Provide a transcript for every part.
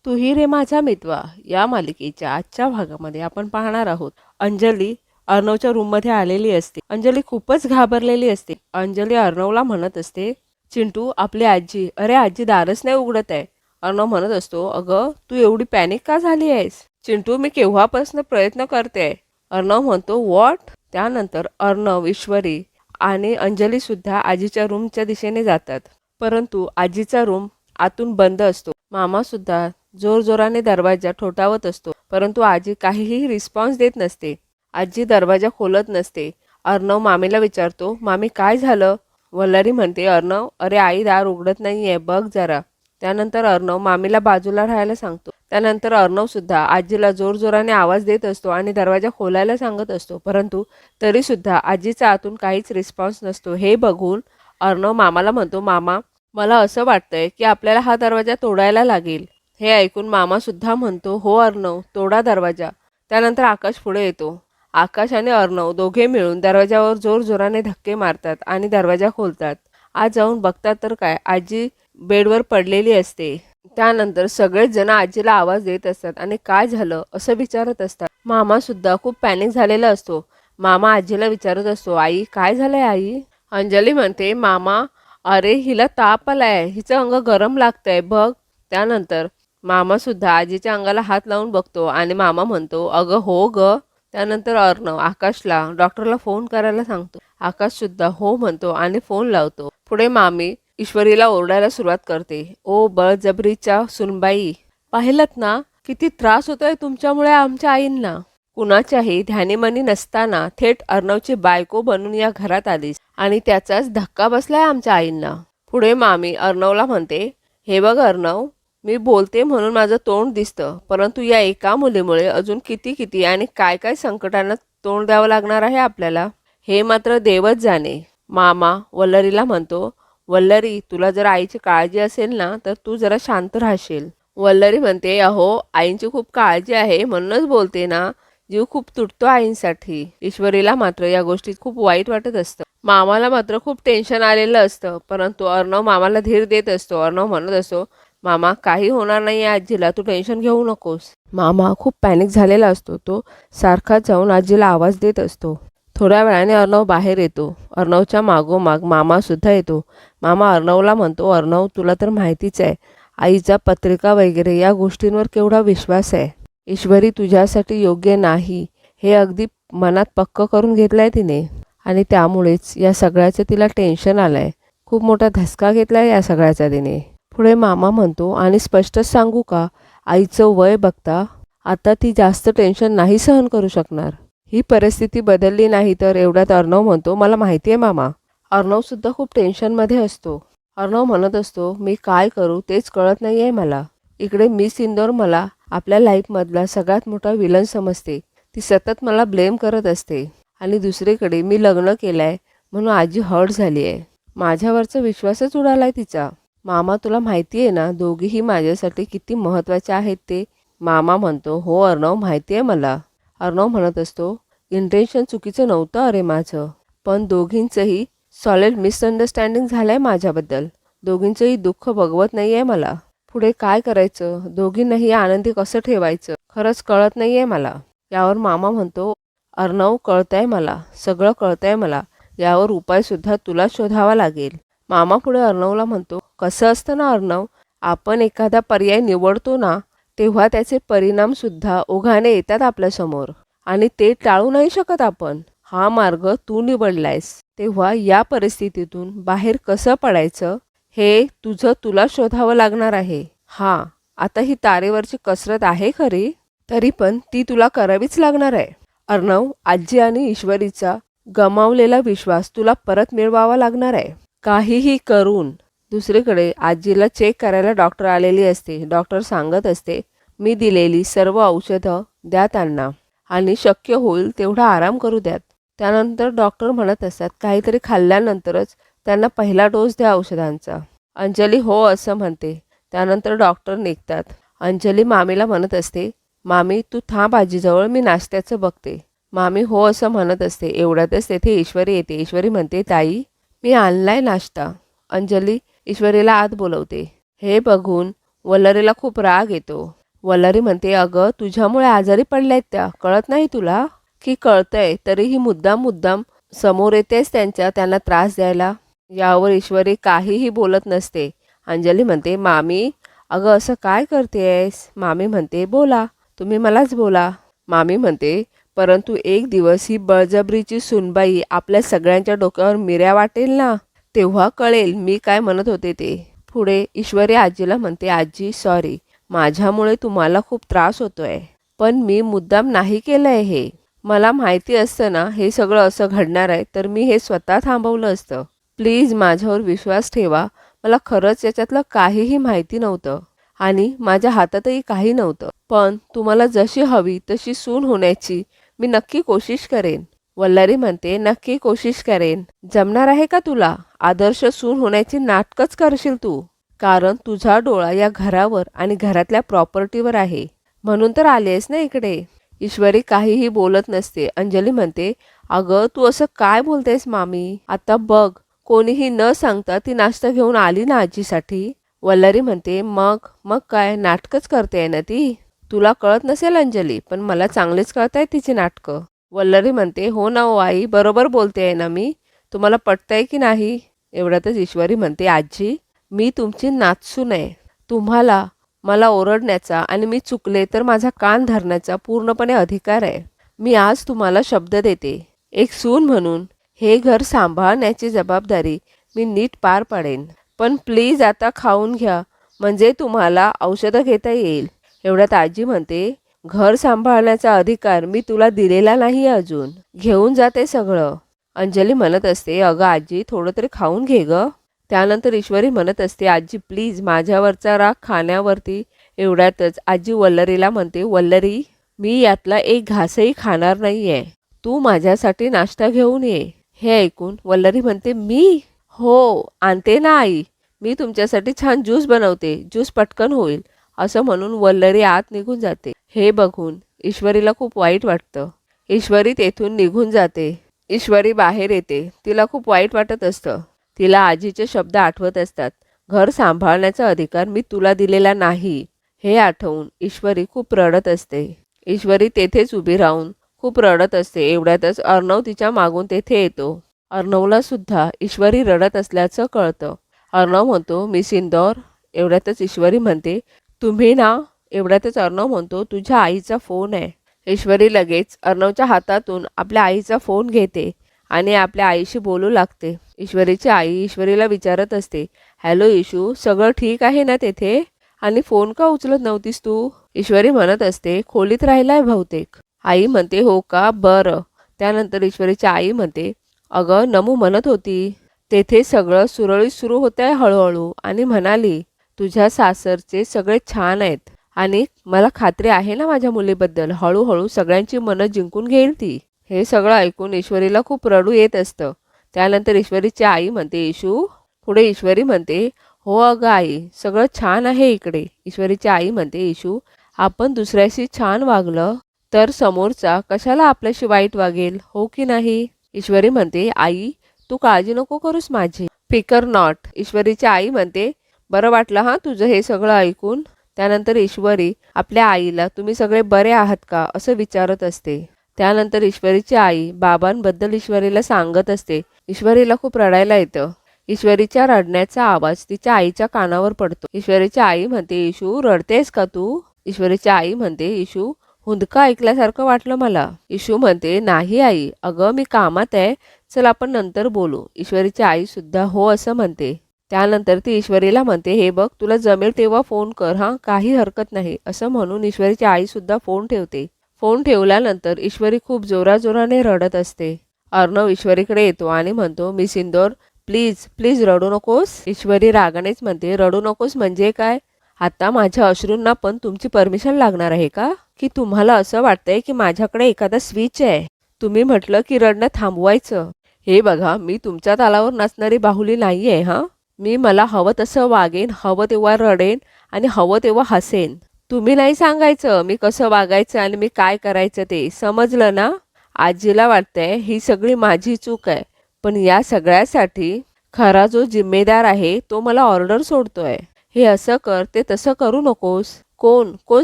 तू ही रे माझा मितवा या मालिकेच्या आजच्या भागामध्ये आपण पाहणार आहोत. अंजली अर्णवच्या रूममध्ये आलेली असते. अंजली खूपच घाबरलेली असते. अंजली अर्णवला म्हणत असते, चिंटू आपली आजी, अरे आजी दारच नाही उघडत आहे. अर्णव म्हणत असतो, अगं तू एवढी पॅनिक का झाली आहेस? चिंटू मी केव्हापासून प्रयत्न करते. अर्णव म्हणतो व्हॉट. त्यानंतर अर्णव, ईश्वरी आणि अंजली सुद्धा आजीच्या रूमच्या दिशेने जातात. परंतु आजीचा रूम आतून बंद असतो. मामा सुद्धा जोरजोराने दरवाजा ठोठावत असतो, परंतु आजी काहीही रिस्पॉन्स देत नसते. आजी दरवाजा खोलत नसते. अर्णव मामीला विचारतो, मामी काय झालं? वल्लरी म्हणते, अर्णव अरे आई दार उघडत नाहीये, बघ जरा. त्यानंतर अर्णव मामीला बाजूला राहायला सांगतो. त्यानंतर अर्णव सुद्धा आजीला जोरजोराने आवाज देत असतो आणि दरवाजा खोलायला सांगत असतो, परंतु तरी सुद्धा आजीचा आतून काहीच रिस्पॉन्स नसतो. हे बघून अर्णव मामाला म्हणतो, मामा मला असं वाटतंय की आपल्याला हा दरवाजा तोडायला लागेल. हे ऐकून मामा सुद्धा म्हणतो, हो अर्णव तोडा दरवाजा. त्यानंतर आकाश पुढे येतो. आकाश आणि अर्णव दोघे मिळून दरवाजावर जोरजोराने धक्के मारतात आणि दरवाजा खोलतात. आज जाऊन बघतात तर काय, आजी बेडवर पडलेली असते. त्यानंतर सगळेच जण आजीला आवाज देत असतात आणि काय झालं असं विचारत असतात. मामा सुद्धा खूप पॅनिक झालेला असतो. मामा आजीला विचारत असतो, आई काय झालंय आई? अंजली म्हणते, मामा अरे हिला ताप आलाय, हिचं अंग गरम लागतंय बघ. त्यानंतर मामा सुद्धा आजीच्या अंगाला हात लावून बघतो आणि मामा म्हणतो, अगं हो ग. त्यानंतर अर्णव आकाशला डॉक्टरला फोन करायला सांगतो. आकाश सुद्धा हो म्हणतो आणि फोन लावतो. पुढे मामी ईश्वरीला ओरडायला सुरुवात करते, ओ बळजबरीच्या सुनबाई, पाहिलत ना किती त्रास होतोय तुमच्यामुळे आमच्या आईंना. कुणाच्याही ध्यानीमनी नसताना थेट अर्णवची बायको बनून या घरात आलीस आणि त्याचाच धक्का बसलाय आमच्या आईंना. पुढे मामी अर्णवला म्हणते, हे बघ अर्णव, मी बोलते म्हणून माझं तोंड दिसतं, परंतु या एका मुलीमुळे अजून किती किती आणि काय काय संकटांना तोंड द्यावं लागणार आहे आपल्याला, हे मात्र देवच जाणे. मामा वल्लरीला म्हणतो, वल्लरी तुला जर आईची काळजी असेल ना तर तू जरा शांत राहशील. वल्लरी म्हणते, अहो आईंची खूप काळजी आहे म्हणूनच बोलते ना, जीव खूप तुटतो आईंसाठी. ईश्वरीला मात्र या गोष्टीत खूप वाईट वाटत असतं. मामाला मात्र खूप टेन्शन आलेलं असतं, परंतु अर्णव मामाला धीर देत असतो. अर्णव म्हणत असतो, मामा काही होणार नाही आजीला, तू टेन्शन घेऊ नकोस. मामा खूप पॅनिक झालेला असतो. तो सारखा जाऊन आजीला आवाज देत असतो. थोड्या वेळाने अर्णव बाहेर येतो. अर्णवच्या मागोमाग मामा सुद्धा येतो. मामा अर्णवला म्हणतो, अर्णव तुला तर माहितीच आहे आईचा पत्रिका वगैरे या गोष्टींवर केवढा विश्वास आहे. ईश्वरी तुझ्यासाठी योग्य नाही हे अगदी मनात पक्क करून घेतलंय तिने आणि त्यामुळेच या सगळ्याचं तिला टेन्शन आलंय. खूप मोठा धसका घेतलाय या सगळ्याचा तिने. पुढे मामा म्हणतो, आणि स्पष्टच सांगू का, आईचं वय बघता आता ती जास्त टेन्शन नाही सहन करू शकणार. ही परिस्थिती बदलली नाही तर. एवढ्यात अर्णव म्हणतो, मला माहिती आहे मामा. अर्णव सुद्धा खूप टेन्शनमध्ये असतो. अर्णव म्हणत असतो, मी काय करू तेच कळत नाही आहे मला. इकडे मिस इंदोर मला आपल्या लाईफमधला सगळ्यात मोठा विलन समजते, ती सतत मला ब्लेम करत असते, आणि दुसरीकडे मी लग्न केलंय म्हणून आजी हर्ट झाली आहे. माझ्यावरचा विश्वासच उडालाय तिचा. मामा तुला माहिती आहे ना दोघीही माझ्यासाठी किती महत्त्वाचे आहेत ते. मामा म्हणतो, हो अर्णव माहिती आहे मला. अर्णव म्हणत असतो, इंटेन्शन चुकीचं नव्हतं अरे माझं, पण दोघींचंही सॉलिड मिसअंडरस्टँडिंग झालंय माझ्याबद्दल. दोघींचंही दुःख बघवत नाही आहे मला. पुढे काय करायचं, दोघींनाही आनंदी कसं ठेवायचं खरंच कळत नाही आहे मला. यावर मामा म्हणतो, अर्णव कळतंय मला, सगळं कळतंय मला, यावर उपायसुद्धा तुला शोधावा लागेल. मामा पुढे अर्णवला म्हणतो, कसं असतं ना अर्णव, आपण एखादा पर्याय निवडतो ना तेव्हा त्याचे परिणामसुद्धा ओघाने येतात आपल्यासमोर आणि ते टाळू नाही शकत आपण. हा मार्ग तू निवडलायस, तेव्हा या परिस्थितीतून बाहेर कसं पडायचं हे तुला शोधावं लागणार आहे. हां, आता ही तारेवरची कसरत आहे खरी, तरी पण ती तुला करावीच लागणार आहे. अर्णव, आजी आणि ईश्वरीचा गमावलेला विश्वास तुला परत मिळवावा लागणार आहे, काहीही करून. दुसरीकडे आजीला चेक करायला डॉक्टर आलेली असते. डॉक्टर सांगत असते, मी दिलेली सर्व औषधं द्या त्यांना आणि शक्य होईल तेवढा आराम करू द्यात. त्यानंतर डॉक्टर म्हणत असतात, काहीतरी खाल्ल्यानंतरच त्यांना पहिला डोस द्या औषधांचा. अंजली हो असं म्हणते. त्यानंतर डॉक्टर निघतात. अंजली मामीला म्हणत असते, मामी तू थांब आजीजवळ, मी नाश्त्याचं बघते. मामी हो असं म्हणत असते. एवढ्यातच तेथे ईश्वरी येते. ईश्वरी म्हणते, ताई मी आणलाय नाश्ता. अंजली ईश्वरीला आत बोलवते. हे बघून वल्लरीला खूप राग येतो. वल्लरी म्हणते, अगं तुझ्यामुळे आजारी पडल्यात त्या, कळत नाही तुला? की कळतंय तरीही मुद्दाम मुद्दाम समोर येतेस त्यांना त्रास द्यायला. यावर ईश्वरी काहीही बोलत नसते. अंजली म्हणते, मामी अगं असं काय करतेस? मामी म्हणते, बोला, तुम्ही मलाच बोला. मामी म्हणते, परंतु एक दिवस ही बळजबरीची सुनबाई आपल्या सगळ्यांच्या डोक्यावर मिऱ्या वाटेल ना, तेव्हा कळेल मी काय म्हणत होते ते. पुढे ईश्वरी आजीला म्हणते, आजी सॉरी, माझ्यामुळे तुम्हाला खूप त्रास होतोय, पण मी मुद्दाम नाही केलंय हे. मला माहिती असतं ना हे सगळं असं घडणार आहे तर मी हे स्वतः थांबवलं असतं. प्लीज माझ्यावर विश्वास ठेवा. मला खरंच याच्यातलं काहीही माहिती नव्हतं आणि माझ्या हातातही काही नव्हतं. पण तुम्हाला जशी हवी तशी सून होण्याची मी नक्की कोशिश करेन. वल्लरी म्हणते, नक्की कोशिश करेन. जमणार आहे का तुला? आदर्श सून होण्याची नाटकच करशील तू, कारण तुझा डोळा या घरावर आणि घरातल्या प्रॉपर्टीवर आहे, म्हणून तर आलेस ना इकडे. ईश्वरी काहीही बोलत नसते. अंजली म्हणते, अगं तू असं काय बोलतेस मामी? आता बघ, कोणीही न सांगता ती नाश्ता घेऊन आली ना आजीसाठी. वल्लरी म्हणते, मग मग काय नाटकच करते ना ती? तुला कळत नसेल अंजली, पण मला चांगलीच कळताय तिची नाटकं. वल्लरी म्हणते, हो ना हो आई, बरोबर बोलते आहे ना मी. तुम्हाला पटतंय की नाही? एवढ्यातच ईश्वरी म्हणते, आजी मी तुमची नातसून आहे. तुम्हाला मला ओरडण्याचा आणि मी चुकले तर माझा कान धरण्याचा पूर्णपणे अधिकार आहे. मी आज तुम्हाला शब्द देते, एक सून म्हणून हे घर सांभाळण्याची जबाबदारी मी नीट पार पाडेन. पण प्लीज आता खाऊन घ्या, म्हणजे तुम्हाला औषधं घेता येईल. एवढ्यात आजी म्हणते, घर सांभाळण्याचा अधिकार मी तुला दिलेला नाही अजून, घेऊन जाते सगळं. अंजली म्हणत असते, अगं आजी थोडं तरी खाऊन घे ग. त्यानंतर ईश्वरी म्हणत असते, आजी प्लीज माझ्यावरचा राग खाण्यावरती. एवढ्यातच आजी वल्लरीला म्हणते, वल्लरी मी यातला एक घासही खाणार नाहीये, तू माझ्यासाठी नाश्ता घेऊन ये. हे ऐकून वल्लरी म्हणते, मी? हो आणते ना आई, मी तुमच्यासाठी छान ज्यूस बनवते, ज्यूस पटकन होईल. असं म्हणून वल्लरी आत निघून जाते. हे बघून ईश्वरीला खूप वाईट वाटतं. ईश्वरी तेथून निघून जाते. ईश्वरी बाहेर येते. तिला खूप वाईट वाटत असतं. तिला आजीचे शब्द आठवत असतात, घर सांभाळण्याचा अधिकार मी तुला दिलेला नाही. हे आठवून ईश्वरी खूप रडत असते. ईश्वरी तेथेच उभी राहून खूप रडत असते. एवढ्यातच अर्णव तिच्या मागून तेथे येतो. अर्णवला सुद्धा ईश्वरी रडत असल्याचं कळतं. अर्णव म्हणतो, मिस इंदौर. एवढ्यातच ईश्वरी म्हणते, तुम्ही ना? एवढ्यातच अर्णव म्हणतो, तुझ्या आईचा फोन आहे. ईश्वरी लगेच अर्णवच्या हातातून आपल्या आईचा फोन घेते आणि आपल्या आईशी बोलू लागते. ईश्वरीची आई ईश्वरीला विचारत असते, हॅलो इशू, सगळं ठीक आहे ना तेथे? आणि फोन का उचलत नव्हतीस तू? ईश्वरी म्हणत असते, खोलीत राहिलाय बहुतेक. आई म्हणते, हो का, बरं. त्यानंतर ईश्वरीची आई म्हणते, अगं नमू म्हणत होती तेथे सगळं सुरळीत सुरू होत आहे हळूहळू, आणि म्हणाली तुझ्या सासरचे सगळे छान आहेत आणि मला खात्री आहे ना माझ्या मुलीबद्दल, हळूहळू सगळ्यांची मनं जिंकून घेईल ती. हे सगळं ऐकून ईश्वरीला खूप रडू येत असतं. त्यानंतर ईश्वरीची आई म्हणते, इशू. पुढे ईश्वरी म्हणते, हो अगं आई, सगळं छान आहे इकडे. ईश्वरीची आई म्हणते, इशू आपण दुसऱ्याशी छान वागलं तर समोरचा कशाला आपल्याशी वाईट वागेल, हो की नाही? ईश्वरी म्हणते, आई तू काळजी नको करूस माझी, फिकर नॉट. ईश्वरीची आई म्हणते, बरं वाटलं हां तुझं हे सगळं ऐकून. त्यानंतर ईश्वरी आपल्या आईला तुम्ही सगळे बरे आहात का असं विचारत असते. त्यानंतर ईश्वरीची आई बाबांबद्दल ईश्वरीला सांगत असते. ईश्वरीला खूप रडायला येतं. ईश्वरीच्या रडण्याचा आवाज तिच्या आईच्या कानावर पडतो. ईश्वरीची आई म्हणते, इशू रडतेस का तू? ईश्वरीची आई म्हणते, इशू हुंदका ऐकल्यासारखं वाटलं मला. इशू म्हणते, नाही आई, अगं मी कामात आहे, चल आपण नंतर बोलू. ईश्वरीची आई सुद्धा हो असं म्हणते. त्यानंतर ती ईश्वरीला म्हणते, हे बघ तुला जमेल तेव्हा फोन कर हां, काही हरकत नाही. असं म्हणून ईश्वरीची आई सुद्धा फोन ठेवते. फोन ठेवल्यानंतर ईश्वरी खूप जोराजोराने रडत असते. अर्णव ईश्वरीकडे येतो आणि म्हणतो, मिस इंदौर प्लीज प्लीज रडू नकोस. ईश्वरी रागानेच म्हणते, रडू नकोस म्हणजे काय? आता माझ्या अश्रूंना पण तुमची परमिशन लागणार आहे का? की तुम्हाला असं वाटतंय की माझ्याकडे एखादा स्विच आहे, तुम्ही म्हटलं की रडणं थांबवायचं? हे बघा, मी तुमच्या तालावर नाचणारी बाहुली नाही आहे हां. मी मला हवं तसं वागेन, हवं तेव्हा रडेन आणि हवं तेव्हा हसेन. तुम्ही नाही सांगायचं मी कसं वागायचं आणि मी काय करायचं ते, समजलं ना? आजीला वाटतंय ही सगळी माझी चूक आहे, पण या सगळ्यासाठी खरा जो जिम्मेदार आहे तो मला ऑर्डर सोडतोय. हे असं कर ते तसं करू नकोस. कोण कोण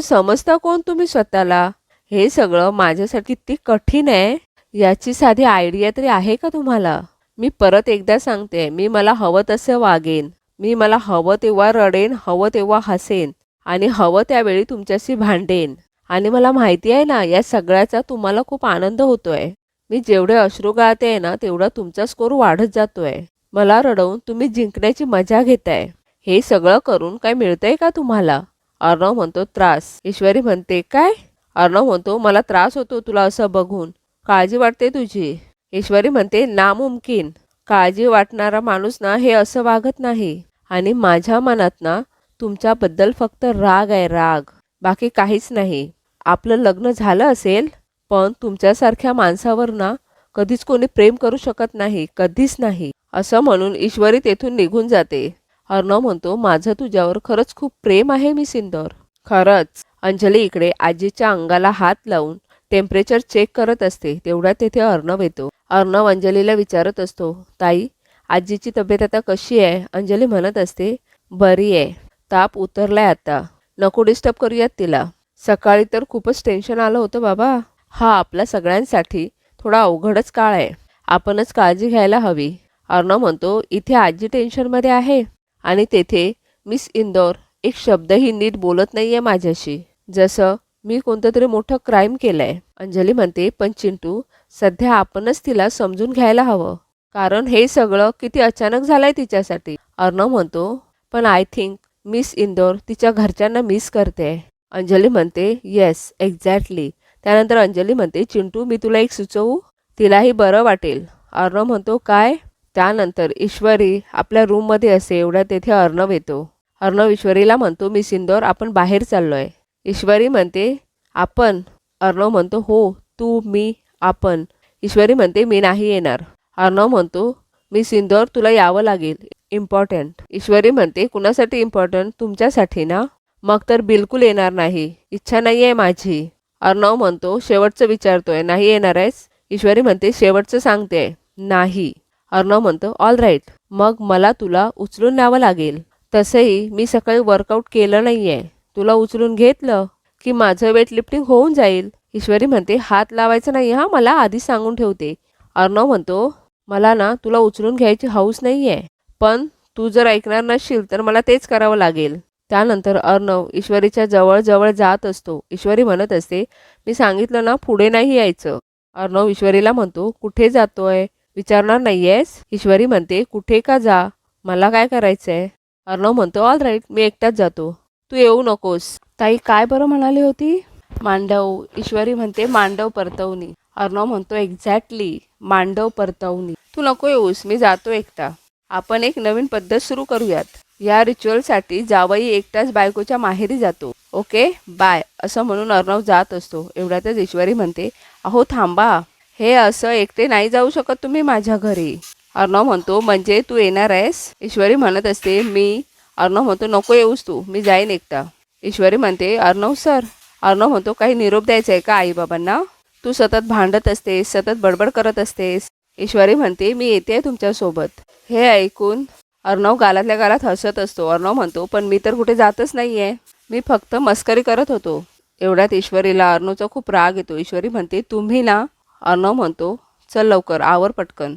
समजता कोण तुम्ही स्वतःला? हे सगळं माझ्यासाठी किती कठीण आहे याची साधी आयडिया तरी आहे का तुम्हाला? मी परत एकदा सांगते, मी मला हवं तसं वागेन. मी मला हवं तेव्हा रडेन, हवं तेव्हा हसेन आणि हवं त्यावेळी तुमच्याशी भांडेन. आणि मला माहिती आहे ना, या सगळ्याचा तुम्हाला खूप आनंद होतोय. मी जेवढे अश्रू गाळते ना तेवढा तुमचा स्कोर वाढत जातोय. मला रडवून तुम्ही जिंकण्याची मजा घेताय. हे सगळं करून काय मिळतंय का तुम्हाला? अर्णव म्हणतो त्रास. ईश्वरी म्हणते काय? अर्णव म्हणतो मला त्रास होतो तुला असं बघून. काळजी वाटते तुझी. ईश्वरी म्हणते नामुमकिन. काळजी वाटणारा माणूस ना हे असं वागत नाही. आणि माझ्या मनात ना तुमच्याबद्दल फक्त राग आहे, राग, बाकी काहीच नाही. आपलं लग्न झालं असेल पण तुमच्यासारख्या माणसावर ना कधीच कोणी प्रेम करू शकत नाही, कधीच नाही. असं म्हणून ईश्वरी तेथून निघून जाते. अर्णव म्हणतो माझं तुझ्यावर खरंच खूप प्रेम आहे मिस इंदौर. खरंच. अंजली इकडे आजीच्या अंगाला हात लावून टेम्परेचर चेक करत असते. तेवढ्यात तेथे अर्णव येतो. अर्णव अंजलीला विचारत असतो ताई आजीची तब्येत आता कशी आहे? अंजली म्हणत असते बरी आहे, ताप उतरलाय आता, नको डिस्टर्ब करूयात तिला. सकाळी तर खूपच टेन्शन आलं होतं बाबा. हा आपल्या सगळ्यांसाठी थोडा अवघडच काळ आहे, आपणच काळजी घ्यायला हवी. अर्णव म्हणतो इथे आजी टेन्शनमध्ये आहे आणि तेथे मिस इंदौर एक शब्दही नीट बोलत नाहीये माझ्याशी, जसं मी कोणतं तरी मोठं क्राईम केलंय. अंजली म्हणते पण चिंटू सध्या आपणच तिला समजून घ्यायला हवं, कारण हे सगळं किती अचानक झालंय तिच्यासाठी. अर्णव म्हणतो पण आय थिंक मिस इंदौर तिच्या घरच्यांना मिस करते. अंजली म्हणते येस एक्झॅक्टली. त्यानंतर अंजली म्हणते चिंटू मी तुला एक सुचवू, तिलाही बरं वाटेल. अर्णव म्हणतो काय? त्यानंतर ईश्वरी आपल्या रूममध्ये असे एवढ्या तेथे अर्णव येतो. अर्णव ईश्वरीला म्हणतो मिस इंदौर आपण बाहेर चाललोय. ईश्वरी म्हणते आपण? अर्णव म्हणतो हो तू मी आपण. ईश्वरी म्हणते मी नाही येणार. अर्णव म्हणतो मिस इंदौर तुला यावं लागेल, इम्पॉर्टंट. ईश्वरी म्हणते कुणासाठी इम्पॉर्टंट? तुमच्यासाठी ना? मग तर बिलकुल येणार नाही, इच्छा नाही आहे माझी. अर्णव म्हणतो शेवटचं विचारतोय, नाही येणार आहेस? ईश्वरी म्हणते शेवटचं सांगते नाही. अर्णव म्हणतो ऑल राईट, मग मला तुला उचलून न्यावं लागेल. तसंही मी सकाळी वर्कआउट केलं नाही आहे, तुला उचलून घेतलं की माझं वेट लिफ्टिंग होऊन जाईल. ईश्वरी म्हणते हात लावायचं नाही हा, मला आधी सांगून ठेवते. अर्णव म्हणतो मला ना तुला उचलून घ्यायची हौस नाही आहे, पण तू जर ऐकणार नसशील तर मला तेच करावं लागेल. त्यानंतर अर्णव ईश्वरीच्या जवळ जवळ जात असतो. ईश्वरी म्हणत असते मी सांगितलं ना पुढे नाही यायचं. अर्णव ईश्वरीला म्हणतो कुठे जातोय, विचारणार नाहीयेस? ईश्वरी म्हणते कुठे का जा, मला काय करायचंय? अर्णव म्हणतो ऑल राईट मी एकटाच जातो, तू येऊ नकोस. ताई काय बरं म्हणाली होती? मांडव. ईश्वरी म्हणते मांडव परतवणी. अर्णव म्हणतो एक्झॅक्टली मांडव परतवणी. तू नको येऊस, मी जातो एकटा. आपण एक नवीन पद्धत सुरू करूयात. या रिच्युअलसाठी जावई एकटाच बायकोच्या माहेरी जातो. Okay bye. असं म्हणून अर्णव जात असतो. एवढ्यातच ईश्वरी म्हणते अहो थांबा, हे असं एकटे नाही जाऊ शकत तुम्ही माझ्या घरी. अर्णव म्हणतो म्हणजे तू येणार आहेस? ईश्वरी म्हणत असते मी. अर्णव म्हणतो नको येऊस तू, मी जाईन एकटा. ईश्वरी म्हणते अर्णव सर. अर्णव म्हणतो काही निरोप द्यायचा आहे का आईबाबांना? तू सतत भांडत असतेस, सतत बडबड करत असतेस. ईश्वरी म्हणते मी येते तुमच्यासोबत. हे ऐकून अर्णव गालातल्या गालात हसत असतो. अर्णव म्हणतो पण मी तर कुठे जातच नाही आहे, मी फक्त मस्करी करत होतो. एवढ्यात ईश्वरीला अर्णवचा खूप राग येतो. ईश्वरी म्हणते तुम्ही ना? अर्णव म्हणतो चल लवकर आवर पटकन.